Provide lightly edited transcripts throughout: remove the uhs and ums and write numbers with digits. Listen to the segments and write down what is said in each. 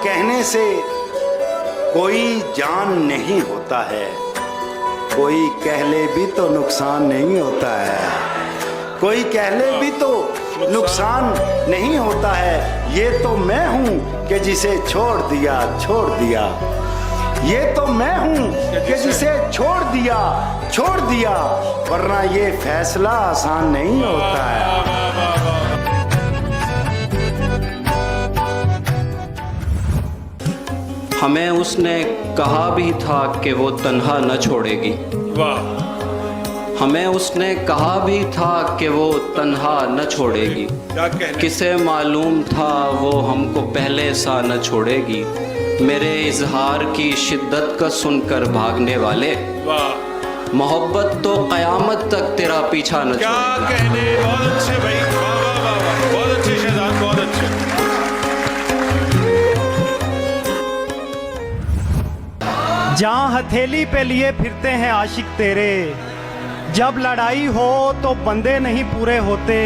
कहने से कोई जान नहीं होता है, कोई कह ले भी तो नुकसान नहीं होता है, कोई कह ले भी तो नुकसान नहीं होता है। ये तो मैं हूँ कि जिसे छोड़ दिया, छोड़ दिया, ये तो मैं हूँ कि जिसे छोड़ दिया, छोड़ दिया, वरना ये फैसला आसान नहीं होता है। हमें उसने कहा भी था कि वो तन्हा न छोड़ेगी। वाह। हमें उसने कहा भी था कि वो तन्हा न छोड़ेगी। किसे मालूम था वो हमको पहले सा न छोड़ेगी। मेरे इजहार की शिद्दत का सुनकर भागने वाले, वाह। मोहब्बत तो क़यामत तक तेरा पीछा न क्या छोड़ेगी। कहने, बहुत अच्छे भाई, वाह वाह वाह वाह, बहुत अच्छे शहजाद, बहुत अच्छे। जहाँ हथेली पे लिए फिरते हैं आशिक तेरे, जब लड़ाई हो तो बंदे नहीं पूरे होते,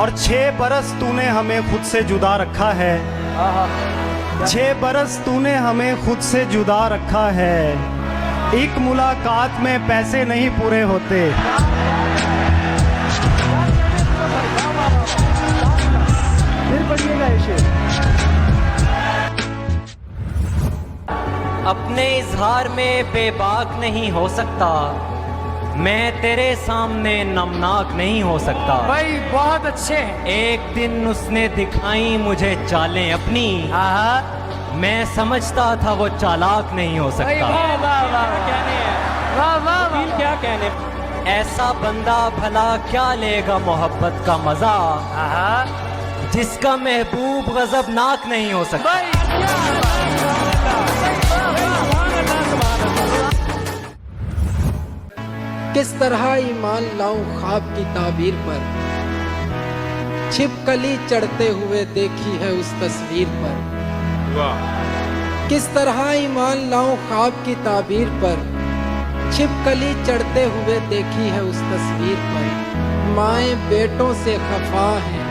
और 6 बरस तूने हमें खुद से जुदा रखा है, 6 बरस तूने हमें खुद से जुदा रखा है, एक मुलाकात में पैसे नहीं पूरे होते। फिर पढ़िएगा ये। अपने इजहार में बेबाक नहीं हो सकता, मैं तेरे सामने नमनाक नहीं हो सकता। भाई बहुत अच्छे हैं। एक दिन उसने दिखाई मुझे चालें अपनी, मैं समझता था वो चालाक नहीं हो सकता। वाह वाह वाह, वाह वाह वाह, क्या कहने, ऐसा बंदा भला क्या लेगा मोहब्बत का मजा, जिसका महबूब गजबनाक नहीं हो सकता। किस तरह ईमान लाऊं ख्वाब की ताबीर पर, छिपकली चढ़ते हुए देखी है उस तस्वीर पर। वाह। किस तरह ईमान लाऊं ख्वाब की ताबीर पर, छिपकली चढ़ते हुए देखी है उस तस्वीर पर। माएँ बेटों से खफा हैं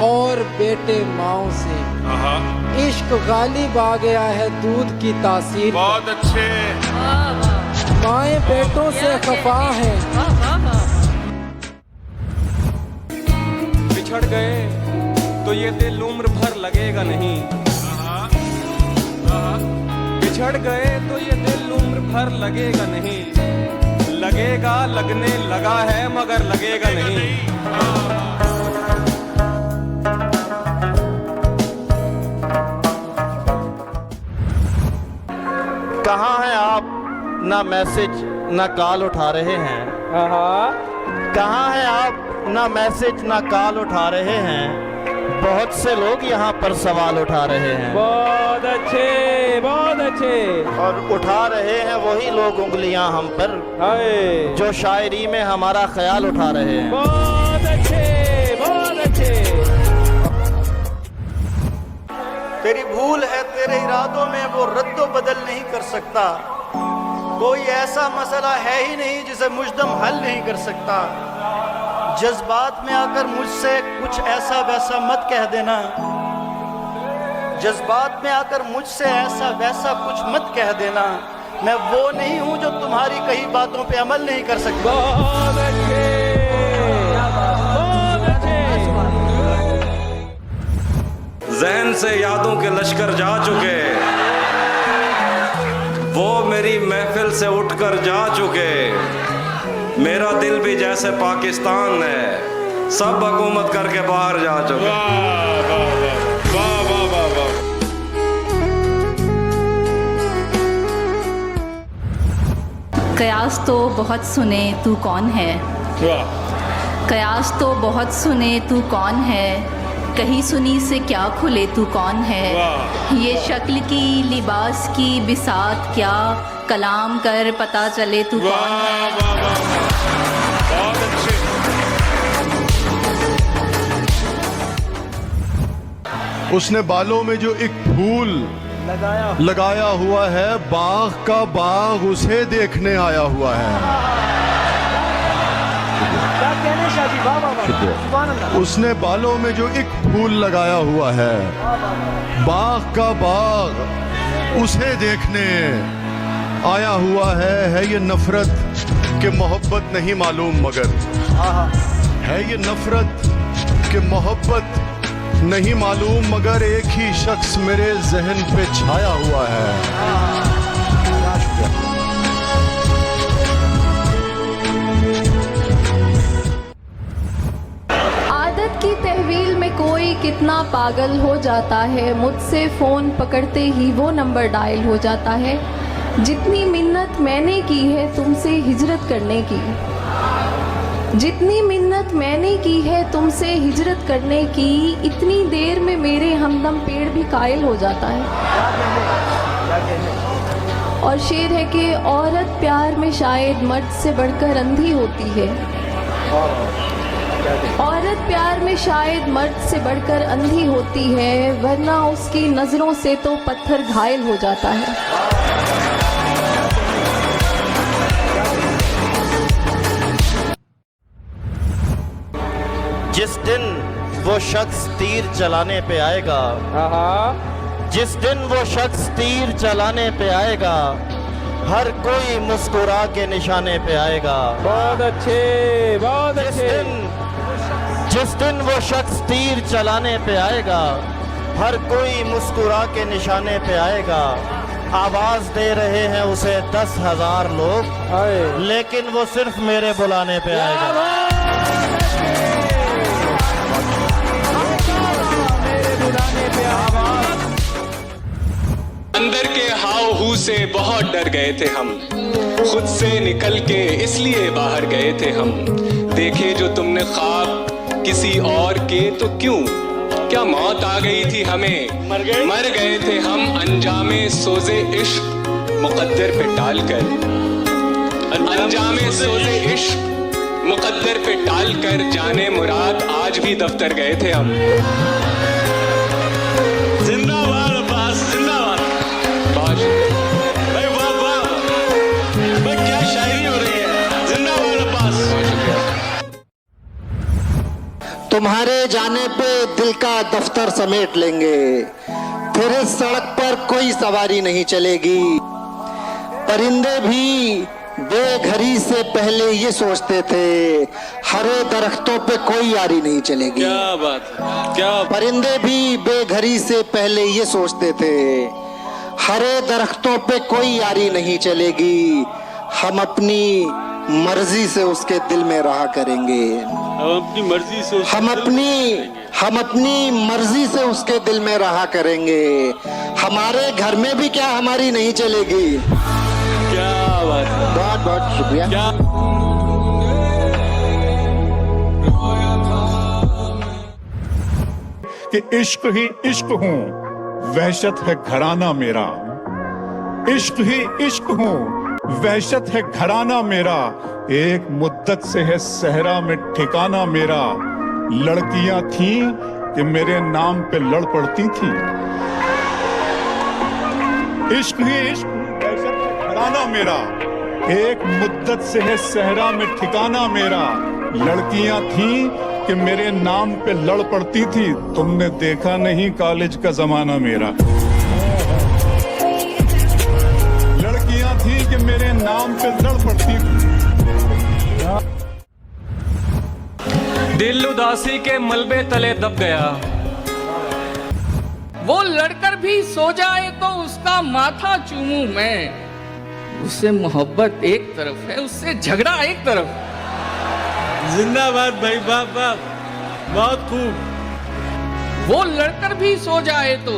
और बेटे माओं से, आहा, इश्क गालिब आ गया है दूध की तासीर। बहुत अच्छे। माएँ बेटों से खफा हैं। बिछड़ गए तो ये दिल उम्र भर लगेगा नहीं, बिछड़ गए तो ये दिल उम्र भर लगेगा नहीं, लगेगा, लगने लगा है मगर लगेगा नहीं। कहाँ हैं आप, ना मैसेज ना कॉल उठा रहे हैं। कहाँ हैं आप, ना मैसेज ना कॉल उठा रहे हैं। बहुत से लोग यहाँ पर सवाल उठा रहे हैं। बहुत अच्छे, बहुत अच्छे। और उठा रहे हैं वही लोग उंगलियां हम पर, जो शायरी में हमारा ख्याल उठा रहे हैं। बहुत अच्छे, बहुत अच्छे। तेरी भूल है तेरे इरादों में, वो रद्दो बदल नहीं कर सकता। कोई ऐसा मसला है ही नहीं जिसे मुजदम हल नहीं कर सकता। जज्बात में आकर मुझसे कुछ ऐसा वैसा मत कह देना, जज्बात में आकर मुझसे ऐसा वैसा कुछ मत कह देना। मैं वो नहीं हूँ जो तुम्हारी कही बातों पे अमल नहीं कर सकता। बहुत अच्छे, बहुत अच्छे। जहन से यादों के लश्कर जा चुके, वो मेरी महफिल से उठकर जा चुके। मेरा दिल भी जैसे पाकिस्तान है, सब हुकूमत करके बाहर जा चुके। वाह वाह वाह वाह वाह वाह। कयास तो बहुत सुने तू कौन है, वाह। कयास तो बहुत सुने तू कौन है, कहीं सुनी से क्या खुले तू कौन है। वाह। ये शक्ल की लिबास की बिसात क्या, कलाम कर पता चले तू कौन है। वाह वाह वाह, बहुत अच्छे। उसने बालों में जो एक फूल लगाया हुआ है, बाग का बाग उसे देखने आया हुआ है। क्या कहने शादी उसने बालों में जो एक फूल लगाया हुआ है, बाग का बाग उसे देखने आया हुआ है ये नफरत कि मोहब्बत नहीं मालूम मगर, है ये नफरत कि मोहब्बत नहीं मालूम मगर एक ही शख्स मेरे जहन पे छाया हुआ है। आदत की तहवील में कोई कितना पागल हो जाता है, मुझसे फ़ोन पकड़ते ही वो नंबर डायल हो जाता है। जितनी मिन्नत मैंने की है तुमसे हिजरत करने की, जितनी मिन्नत मैंने की है तुमसे हिजरत करने की, इतनी देर में मेरे हमदम पेड़ भी कायल हो जाता है। और शेर है कि औरत प्यार में शायद मर्द से बढ़कर अंधी होती है, औरत प्यार में शायद मर्द से बढ़कर अंधी होती है, वरना उसकी नजरों से तो पत्थर घायल हो जाता है। जिस दिन वो शख्स तीर चलाने पे आएगा, जिस दिन वो शख्स तीर चलाने पे आएगा, हर कोई मुस्कुरा के निशाने पे आएगा। बहुत अच्छे, बहुत अच्छे। जिस दिन वो शख्स तीर चलाने पे आएगा, हर कोई मुस्कुरा के निशाने पे आएगा। आवाज दे रहे हैं उसे 10,000 लोग, लेकिन वो सिर्फ मेरे बुलाने पे आएगा। अंदर के हाव हू से बहुत डर गए थे हम, खुद से निकल के इसलिए बाहर गए थे हम। देखे जो तुमने ख्वाब किसी और के तो क्यों, क्या मौत आ गई थी हमें, मर गए थे हम अंजामे सोजे इश्क मुकद्दर पे टालकर, अंजामे सोजे इश्क मुकद्दर पे टालकर, जाने मुराद आज भी दफ्तर गए थे हम। जिंदाबाद अब्बास, जिंदाबाद। भाई वाह वाह, भाई क्या शायरी हो रही है। जिंदाबाद अब्बास। तुम्हारे जाने पे दिल का दफ्तर समेट लेंगे, फिर इस सड़क पर कोई सवारी नहीं चलेगी। परिंदे भी बेघरी से पहले ये सोचते थे, हरे दरख्तों पे कोई यारी नहीं चलेगी। क्या बात है, क्या। परिंदे भी बेघरी से पहले ये सोचते थे, हरे दरख्तों पे कोई यारी नहीं चलेगी। हम अपनी मर्जी से उसके दिल में रहा करेंगे, अपनी मर्जी से हम अपनी मर्जी से उसके दिल में रहा करेंगे। हमारे घर में भी क्या हमारी नहीं चलेगी। क्या बात है, बहुत बहुत शुक्रिया। क्या कि इश्क ही इश्क हूँ, वहशत है घराना मेरा। इश्क ही इश्क हूँ, वहशत है घराना मेरा। एक मुद्दत से है सहरा में ठिकाना मेरा। लड़कियां थीं कि मेरे नाम पे लड़ पड़ती थी। इश्क ही इश्क, वहशत है घराना मेरा। एक मुद्दत से है सहरा में ठिकाना मेरा। लड़कियां थीं कि मेरे नाम पे लड़ पड़ती थी। तुमने देखा नहीं कॉलेज का जमाना मेरा। लड़कियां थीं कि मेरे नाम पे लड़ पड़ती थी। दिल उदासी के मलबे तले दब गया। वो लड़कर भी सो जाए तो उसका माथा चूमूं मैं। उससे मोहब्बत एक तरफ है, उससे झगड़ा एक तरफ। जिंदाबाद भाई, वाह वाह, बहुत खूब। वो लड़कर भी सो जाए तो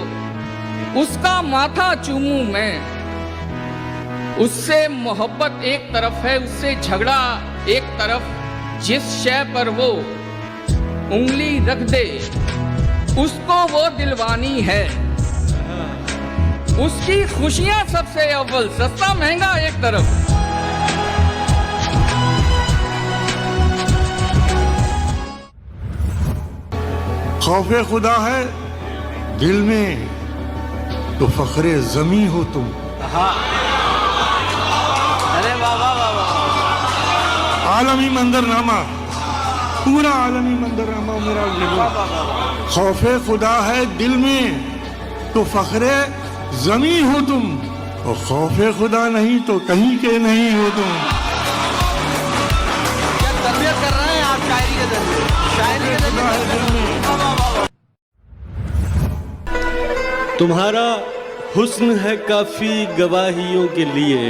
उसका माथा चूमूं मैं। उससे मोहब्बत एक तरफ है, उससे झगड़ा एक तरफ। जिस शय पर वो उंगली रख दे उसको वो दिलवानी है। उसकी खुशियां सबसे अव्वल, सस्ता महंगा एक तरफ। खौफे खुदा है दिल में तो फखरे जमी हो तुम। अरे वाह वाह वाह वाह। आलमी मंजरनामा पूरा आलमी मंदिर रहमा मेरा खौफ खुदा है दिल में तो फख्रे जमी हो तुम, और खौफ खुदा नहीं तो कहीं के नहीं हो तुम। क्या तरबियत कर रहे हैं आप शायरी के जरिए? शायरी के जरिए तुम्हारा हुस्न है काफी गवाहियों के लिए,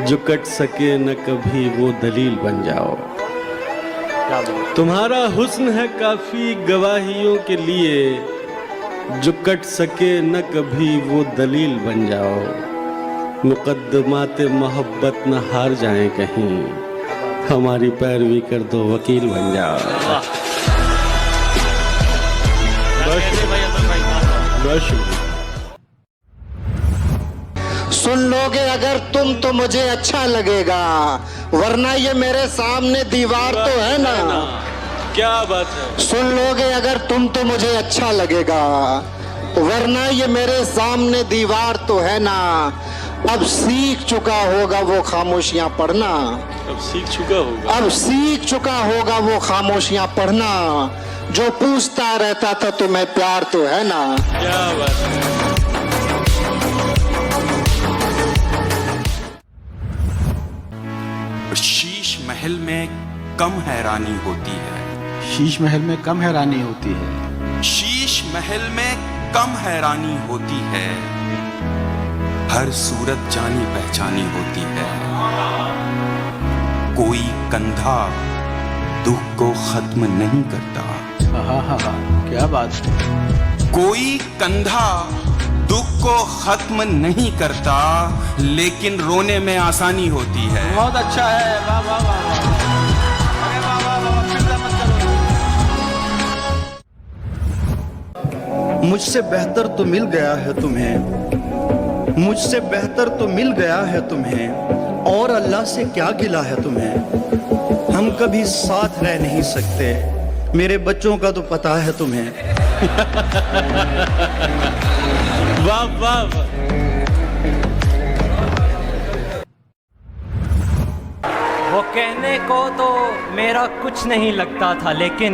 जो कट सके न कभी वो दलील बन जाओ। तुम्हारा हुस्न है काफी गवाहियों के लिए, जो कट सके न कभी वो दलील बन जाओ। मुकद्दमात मोहब्बत न हार जाएं कहीं, हमारी पैरवी कर दो वकील बन जाओ। सुन लोगे अगर तुम तो मुझे अच्छा लगेगा, वरना ये मेरे सामने दीवार तो है ना। क्या बात है। सुन लोगे अगर तुम तो मुझे अच्छा लगेगा, वरना ये मेरे सामने दीवार तो है ना। अब सीख चुका होगा वो खामोशियां पढ़ना, अब सीख चुका होगा, अब सीख चुका होगा वो खामोशियां पढ़ना, जो पूछता रहता था तुम्हें प्यार तो है ना। क्या बात है। शीश महल में कम हैरानी होती है, शीश महल में कम हैरानी होती है, शीश महल में कम हैरानी होती है, हर सूरत जानी पहचानी होती है। कोई कंधा दुख को खत्म नहीं करता। क्या बात है। कोई कंधा दुख को खत्म नहीं करता, लेकिन रोने में आसानी होती है। बहुत अच्छा है, वाह वाह वाह वाह। अरे वाह वाह वाह, फिर मत करो। मुझसे बेहतर तो मिल गया है तुम्हें, मुझसे बेहतर तो मिल गया है तुम्हें, और अल्लाह से क्या गिला है तुम्हें। हम कभी साथ रह नहीं सकते, मेरे बच्चों का तो पता है तुम्हें। वाह वाह वाह। वो कहने को तो मेरा कुछ नहीं लगता था, लेकिन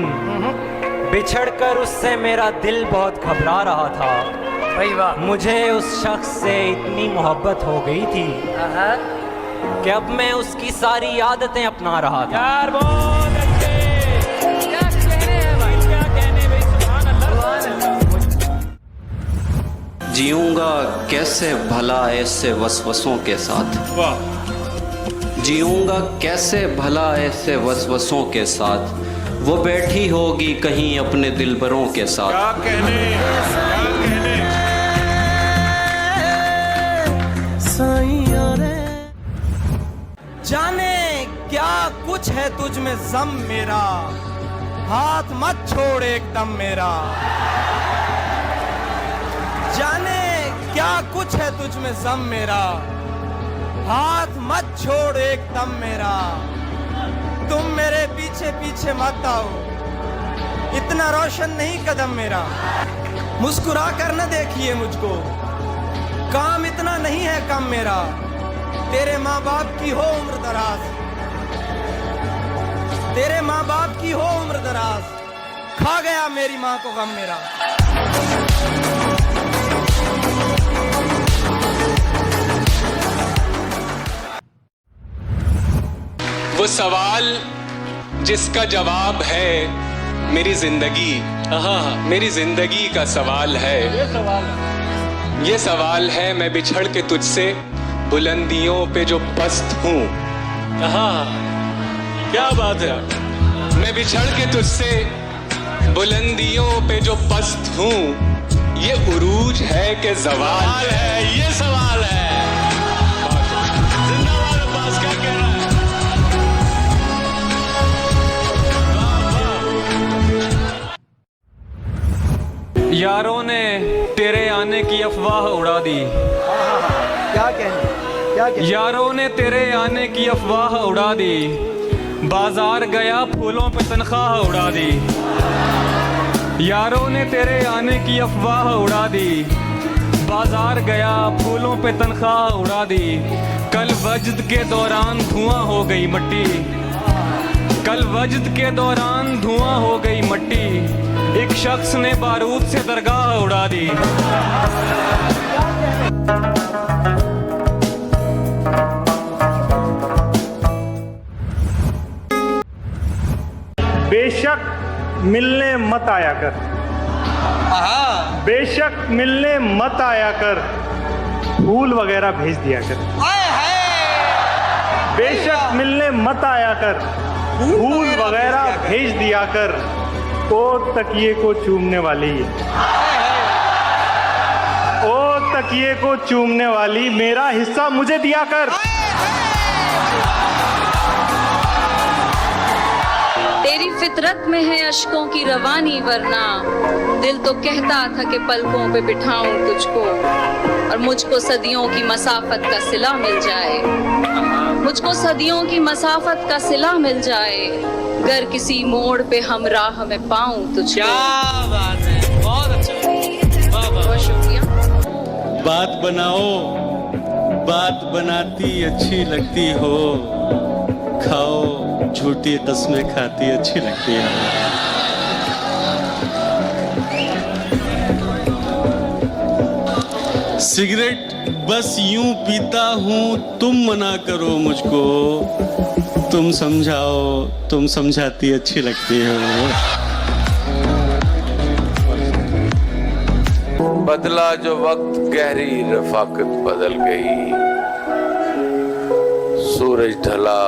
बिछड़कर उससे मेरा दिल बहुत घबरा रहा था। भाई वाह। मुझे उस शख्स से इतनी मोहब्बत हो गई थी कि अब मैं उसकी सारी आदतें अपना रहा था। यार बहुत अच्छे, क्या कहने हैं भाई, क्या कहने भाई, सुभान अल्लाह। जीऊंगा कैसे भला ऐसे वसवसों के साथ, जीऊंगा कैसे भला ऐसे वसवसों के साथ, वो बैठी होगी कहीं अपने दिलबरों के साथ। क्या कहने, क्या कहने। जाने क्या कुछ है तुझ में जम मेरा, हाथ मत छोड़ एकदम मेरा। जाने क्या कुछ है तुझ में जम मेरा, हाथ मत छोड़ एकदम मेरा। तुम मेरे पीछे पीछे मत आओ, इतना रोशन नहीं कदम मेरा। मुस्कुरा कर न देखिए मुझको, काम इतना नहीं है कम मेरा। तेरे माँ बाप की हो उम्र दराज, तेरे माँ बाप की हो उम्र दराज, खा गया मेरी माँ को गम मेरा। वो सवाल जिसका जवाब है मेरी जिंदगी, मेरी जिंदगी का सवाल है। ये सवाल है मैं बिछड़ के तुझसे बुलंदियों पे जो पस्त हूँ। क्या बात है। मैं बिछड़ के तुझसे बुलंदियों पे जो पस्त हूँ, ये उरूज है कि ज़वाल है, ये सवाल है। जिंदाबाद अब्बास, क्या कह रहा है। यारों ने तेरे आने की अफवाह उड़ा दी, क्या कहने, क्या कहने। यारों ने तेरे आने की अफवाह उड़ा दी, बाजार गया फूलों पे तनख्वाह उड़ा दी। यारों ने तेरे आने की अफवाह उड़ा दी, बाजार गया फूलों पे तनख्वाह उड़ा दी। कल वजद के दौरान धुआं हो गई मट्टी, कल वजद के दौरान धुआं हो गई मट्टी, एक शख्स ने बारूद से दरगाह उड़ा दी। बेशक मिलने मत आया कर, बेशक मिलने मत आया कर, फूल वगैरह भेज दिया कर। बेशक मिलने मत आया कर, फूल वगैरह भेज दिया कर, ओ तकिए को चूमने वाली, ओ तकिए को चूमने वाली, मेरा हिस्सा मुझे दिया कर। तेरी फितरत में है अश्कों की रवानी, वरना दिल तो कहता था कि पलकों पे बिठाऊं तुझको, और मुझको सदियों की मसाफत का सिला मिल जाए, मुझको सदियों की मसाफत का सिला मिल जाए, गर किसी मोड़ पे हम राह में पाऊं तुझको। क्या बात है, बहुत अच्छा, बहुत शुक्रिया। बात बनाओ, बात बनाती अच्छी लगती हो, खाओ झूठी कस्में खाती अच्छी लगती है। सिगरेट बस यूं पीता हूं, तुम मना करो मुझको, तुम समझाओ, तुम समझाती अच्छी लगती हो। बदला जो वक्त गहरी रफाकत बदल गई, सूरज ढला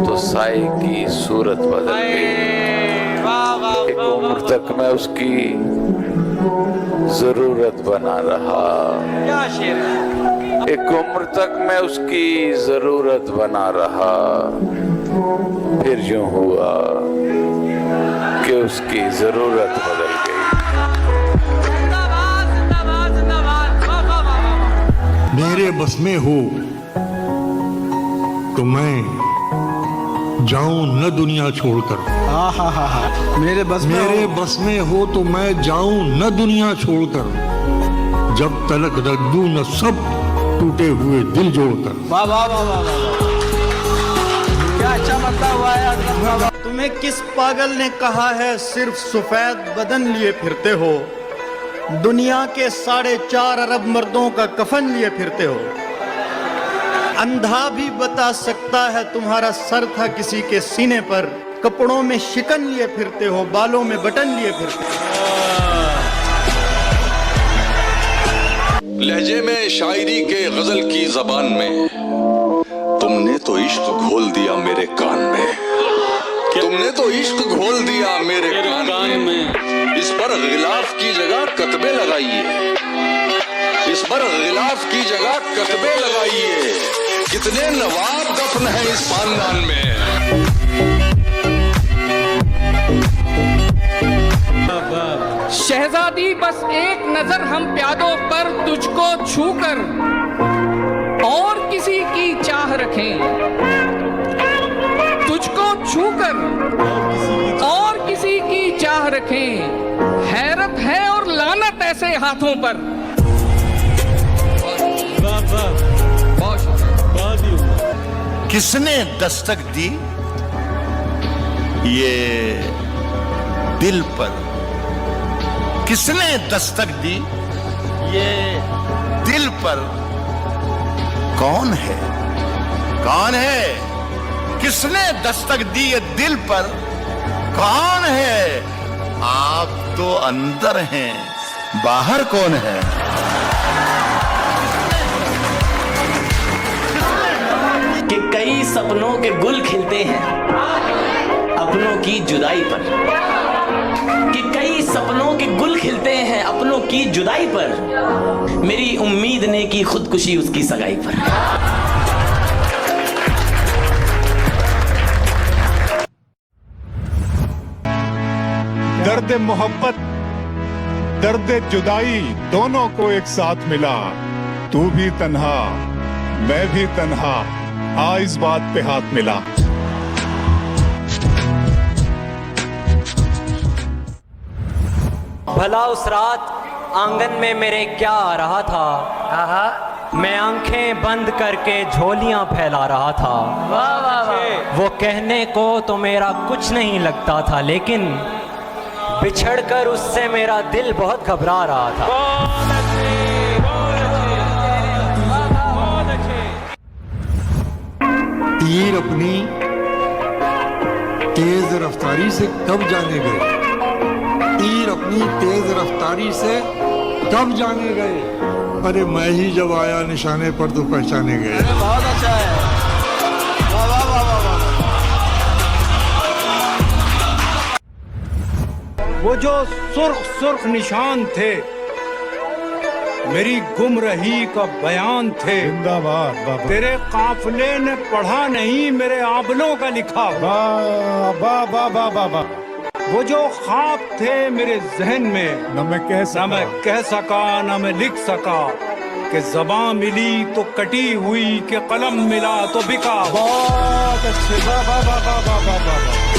तो साए की सूरत बदल गई। एक उम्र तक मैं उसकी जरूरत बना रहा, एक उम्र तक मैं उसकी जरूरत बना रहा, फिर यूं हुआ कि उसकी जरूरत बदल गई। मेरे बस में हो तो मैं जाऊं न दुनिया छोड़कर। मेरे बस में हो तो मैं जाऊं न दुनिया छोड़कर, जब तलक रख दूं न सब टूटे हुए दिल जोड़कर। वाह वाह वाह वाह वाह, क्या अच्छा मतलब हुआ है। तुम्हें किस पागल ने कहा है सिर्फ सफेद बदन लिए फिरते हो, दुनिया के 4.5 अरब मर्दों का कफन लिए फिरते हो। अंधा भी बता सकता है तुम्हारा सर था किसी के सीने पर, कपड़ों में शिकन लिए फिरते हो, बालों में बटन लिए फिरते हो। लहजे में शायरी के गजल की जबान में, तुमने तो इश्क घोल दिया मेरे कान में, तुमने तो इश्क घोल दिया मेरे कान में। इस पर गिलाफ की जगह कतबे लगाइए, इस पर गिलाफ की जगह कतबे लगाइए, कितने नवाब दफन है इस खानदान में। शहजादी बस एक नजर हम प्यादों पर तुझको छूकर और किसी की चाह रखें, तुझको छूकर और किसी की चाह रखें, हैरत है और लानत ऐसे हाथों पर। किसने दस्तक दी ये दिल पर, किसने दस्तक दी ये दिल पर, कौन है, कौन है, किसने दस्तक दी ये दिल पर, कौन है। आप तो अंदर हैं, बाहर कौन है। कि कई सपनों के गुल खिलते हैं अपनों की जुदाई पर, कि कई सपनों के गुल खिलते हैं अपनों की जुदाई पर, मेरी उम्मीद ने की खुदकुशी उसकी सगाई पर। दर्द मोहब्बत दर्द जुदाई दोनों को एक साथ मिला, तू भी तन्हा मैं भी तन्हा, आ इस बात पे हाथ मिला। भला उस रात आंगन में मेरे क्या आ रहा था, मैं आंखें बंद करके झोलियां फैला रहा था। वाह वाह वाह। वो कहने को तो मेरा कुछ नहीं लगता था, लेकिन बिछड़कर उससे मेरा दिल बहुत घबरा रहा था। तीर अपनी तेज रफ्तारी से कब जाने गए, तीर अपनी तेज रफ्तारी से कब जाने गए, अरे मैं ही जब आया निशाने पर तो पहचाने गए। बहुत अच्छा है। वाह वाह वाह वाह वाह। वो जो सुर्ख सुर्ख निशान थे मेरी गुमरही का बयान थे। जिंदाबाद बाबा। तेरे काफिले ने पढ़ा नहीं, मेरे आबलों का लिखा। वाह वाह वाह वाह वाह वाह। वो जो ख्वाब थे मेरे जहन में न मैं कह सका न मैं लिख सका, कि ज़बां मिली तो कटी हुई, कि कलम मिला तो बिका। बहुत अच्छे। वाह वाह वाह वाह वाह वाह वाह।